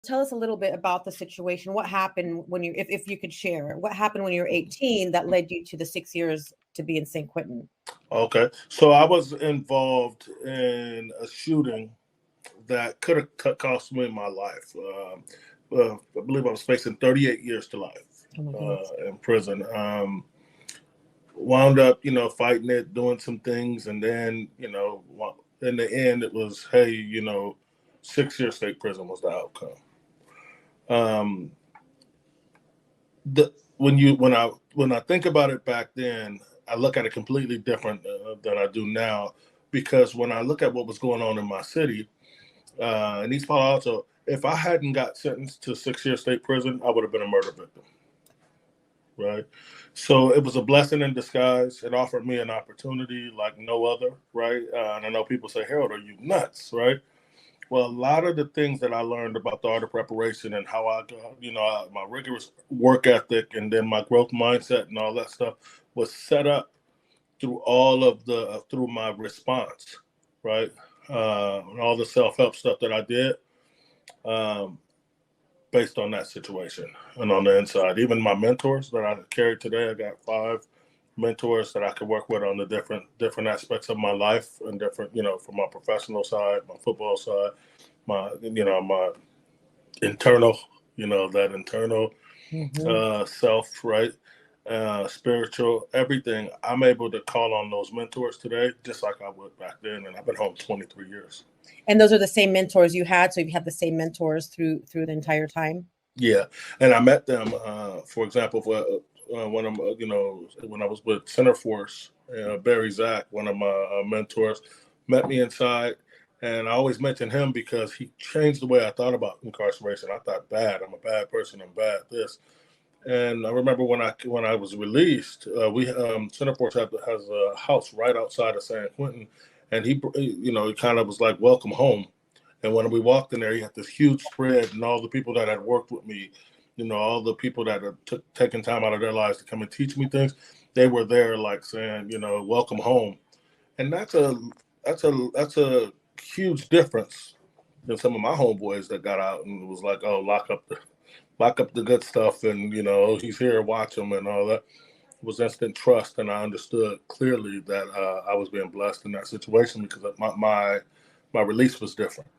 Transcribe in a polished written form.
tell us a little bit about the situation. What happened when you, if you could share, what happened when you were 18 that led you to the 6 years to be in St. Quentin? Okay. So I was involved in a shooting that could have cost me my life. I believe I was facing 38 years to life in prison. Wound up, fighting it, doing some things. And then, in the end, it was, hey, 6 year state prison was the outcome. When I think about it back then, I look at it completely different than I do now, because when I look at what was going on in my city, in East Palo Alto, if I hadn't got sentenced to 6 year state prison, I would have been a murder victim. Right. So it was a blessing in disguise. It offered me an opportunity like no other. Right. And I know people say, Harold, are you nuts? Right. Well, a lot of the things that I learned about the art of preparation and how I got, my rigorous work ethic and then my growth mindset and all that stuff was set up through through my response, right? And all the self-help stuff that I did based on that situation and on the inside. Even my mentors that I carry today, I got 5 mentors that I could work with on the different aspects of my life and different, from my professional side, my football side, my internal, that internal self, right? Spiritual, everything. I'm able to call on those mentors today, just like I would back then. And I've been home 23 years. And those are the same mentors you had. So you had the same mentors through the entire time. Yeah. And I met them, for example, when I was with Center Force, Barry Zach, one of my mentors, met me inside. And I always mention him because he changed the way I thought about incarceration. I thought bad. I'm a bad person. I'm bad this. And I remember when I was released, we Center Force has a house right outside of San Quentin, and he kind of was like, welcome home. And when we walked in there, he had this huge spread, and all the people that had worked with me, all the people that had taken time out of their lives to come and teach me things, they were there, like saying, welcome home. And that's a huge difference than some of my homeboys that got out and was like, oh, lock up the good stuff, and he's here, watch him, and all that. It was instant trust, and I understood clearly that I was being blessed in that situation because my release was different.